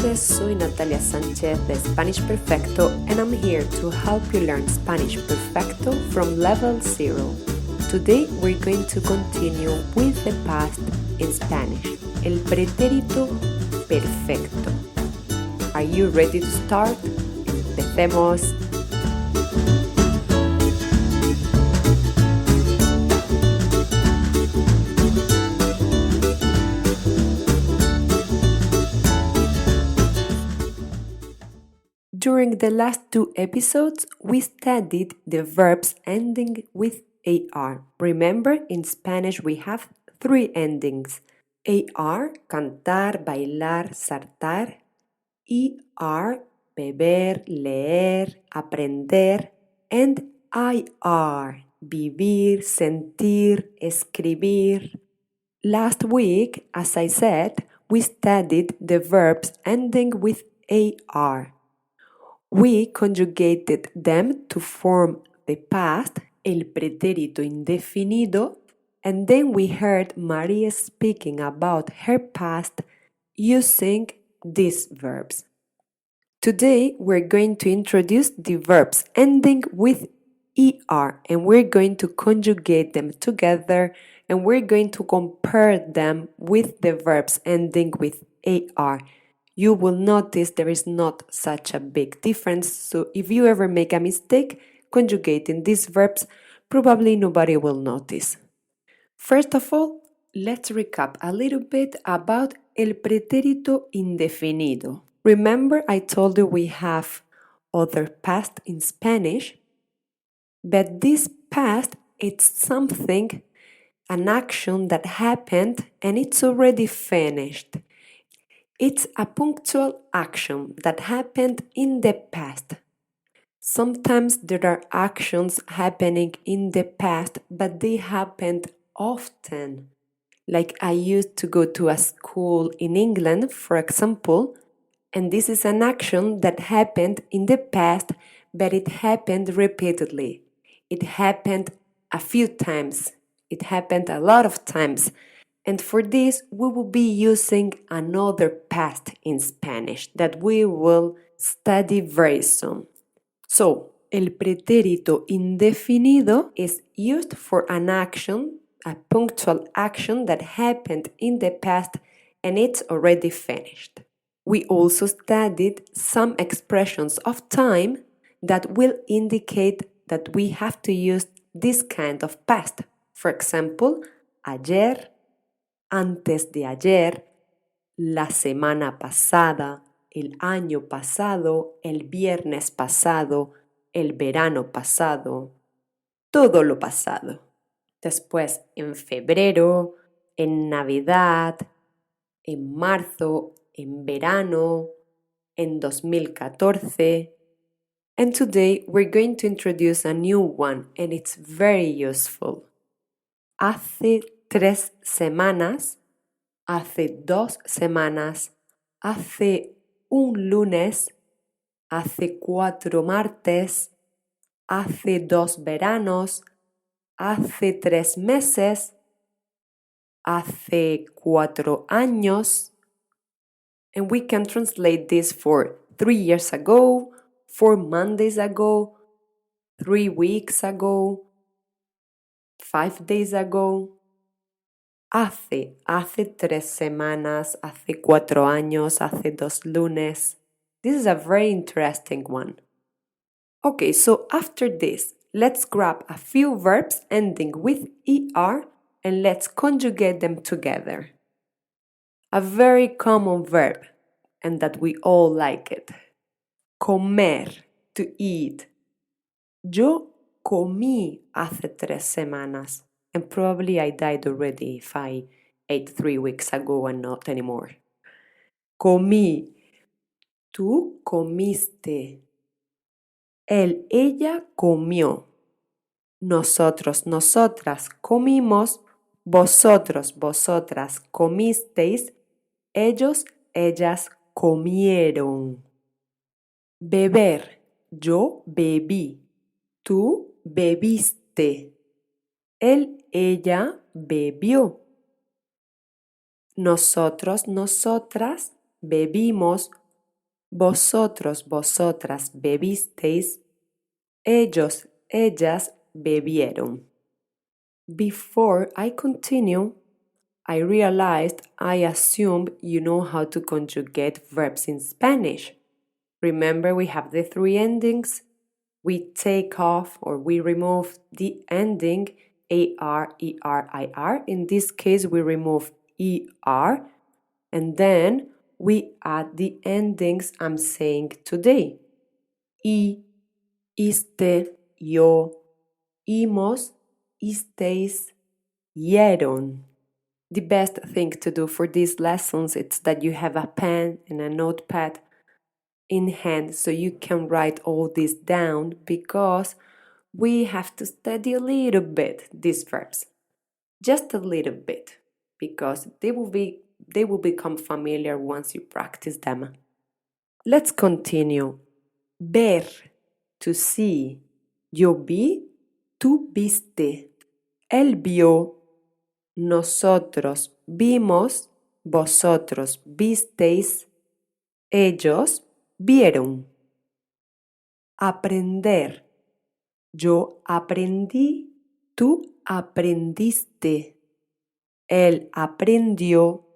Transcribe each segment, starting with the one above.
noches, soy Natalia Sánchez de Spanish-Perfecto and I'm here to help you learn Spanish-Perfecto from level 0. Today we're going to continue with the past in Spanish, el pretérito perfecto. Are you ready to start? Empecemos. During the last 2 episodes, we studied the verbs ending with AR. Remember, in Spanish we have 3 endings. AR, cantar, bailar, saltar. ER, beber, leer, aprender. And IR, vivir, sentir, escribir. Last week, as I said, we studied the verbs ending with AR. We conjugated them to form the past, el pretérito indefinido, and then we heard Maria speaking about her past using these verbs. Today we're going to introduce the verbs ending with ER and we're going to conjugate them together and we're going to compare them with the verbs ending with AR. You will notice there is not such a big difference, so if you ever make a mistake conjugating these verbs, probably nobody will notice. First of all, let's recap a little bit about el pretérito indefinido. Remember I told you we have other past in Spanish, but this past it's something, an action that happened and it's already finished. It's a punctual action that happened in the past. Sometimes there are actions happening in the past, but they happened often. Like I used to go to a school in England, for example, and this is an action that happened in the past, but it happened repeatedly. It happened a few times. It happened a lot of times. And for this, we will be using another past in Spanish that we will study very soon. So, el pretérito indefinido is used for an action, a punctual action that happened in the past and it's already finished. We also studied some expressions of time that will indicate that we have to use this kind of past. For example, ayer, antes de ayer, la semana pasada, el año pasado, el viernes pasado, el verano pasado, todo lo pasado. Después en febrero, en Navidad, en marzo, en verano, en 2014. And today we're going to introduce a new one and it's very useful. Hace 3 semanas, hace 2 semanas, hace un lunes, hace 4 martes, hace 2 veranos, hace 3 meses, hace 4 años. And we can translate this for 3 years ago, 4 Mondays ago, 3 weeks ago, 5 days ago. Hace 3 semanas, hace 4 años, hace 2 lunes. This is a very interesting one. Okay, so after this, let's grab a few verbs ending with ER and let's conjugate them together. A very common verb, and that we all like it. Comer, to eat. Yo comí hace 3 semanas. And probably I died already if I ate 3 weeks ago and not anymore. Comí. Tú comiste. Él, ella comió. Nosotros, nosotras comimos. Vosotros, vosotras comisteis. Ellos, ellas comieron. Beber. Yo bebí. Tú bebiste. Él, ella bebió. Nosotros, nosotras bebimos. Vosotros, vosotras bebisteis. Ellos, ellas bebieron. Before I continue, I realized I assumed you know how to conjugate verbs in Spanish. Remember, we have the three endings. We take off or we remove the ending AR, ER, IR. In this case, we remove ER and then we add the endings I'm saying today. Iste, yo, imos, isteis, ieron. The best thing to do for these lessons is that you have a pen and a notepad in hand so you can write all this down because we have to study a little bit these verbs. Just a little bit because they will become familiar once you practice them. Let's continue. Ver, to see. Yo vi, tú viste. Él vio, nosotros vimos, vosotros visteis, ellos vieron. Aprender. Yo aprendí, tú aprendiste. Él aprendió,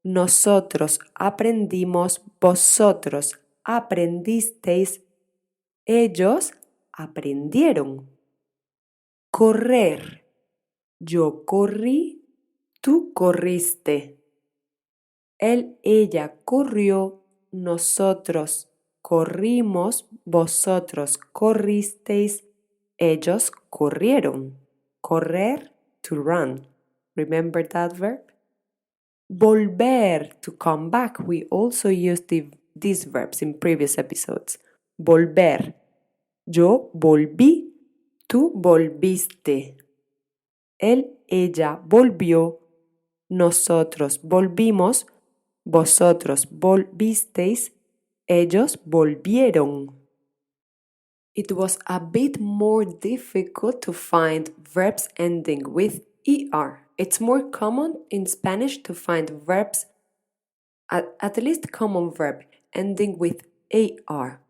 nosotros aprendimos, vosotros aprendisteis, ellos aprendieron. Correr. Yo corrí, tú corriste. Él, ella corrió, nosotros corrimos, vosotros corristeis, ellos corrieron. Correr, to run. Remember that verb? Volver, to come back. We also used these verbs in previous episodes. Volver. Yo volví, tú volviste. Él, ella volvió, nosotros volvimos, vosotros volvisteis, ellos volvieron. It was a bit more difficult to find verbs ending with ER. It's more common in Spanish to find verbs, at least common verb, ending with AR.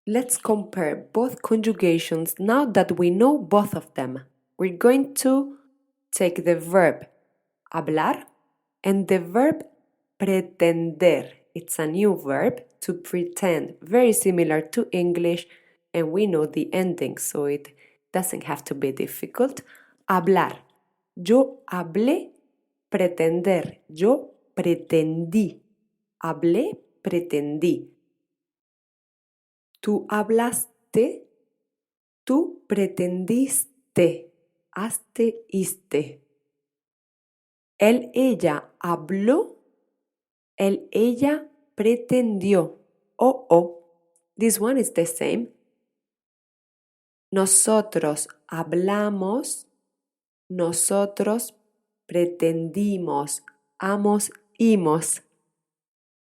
Let's compare both conjugations now that we know both of them. We're going to take the verb hablar and the verb pretender. It's a new verb to pretend, very similar to English, and we know the ending, so it doesn't have to be difficult. Hablar. Yo hablé, pretender. Yo pretendí. Hablé, pretendí. Tú hablaste, tú pretendiste, iste. Él, ella habló, él, ella pretendió. This one is the same. Nosotros hablamos, nosotros pretendimos, imos.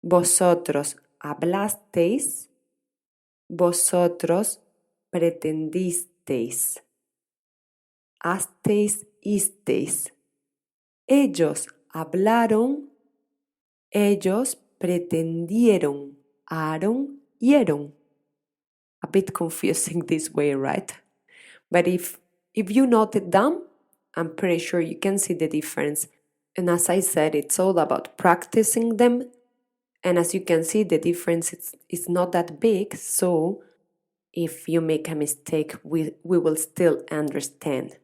Vosotros hablasteis, vosotros pretendisteis, isteis. Ellos hablaron, ellos pretendieron, ieron. A bit confusing this way, right? But if you note it down, I'm pretty sure you can see the difference. And as I said, it's all about practicing them. And as you can see, the difference is not that big. So if you make a mistake, we will still understand.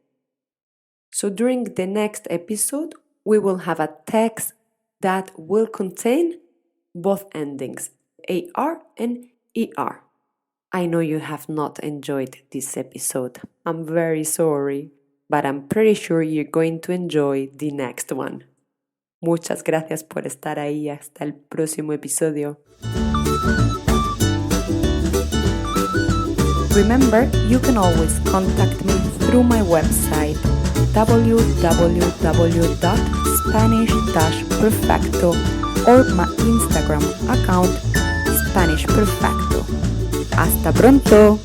So during the next episode, we will have a text that will contain both endings, AR and ER. I know you have not enjoyed this episode. I'm very sorry, but I'm pretty sure you're going to enjoy the next one. Muchas gracias por estar ahí. Hasta el próximo episodio. Remember, you can always contact me through my website www.spanish-perfecto or my Instagram account Spanish-Perfecto. ¡Hasta pronto!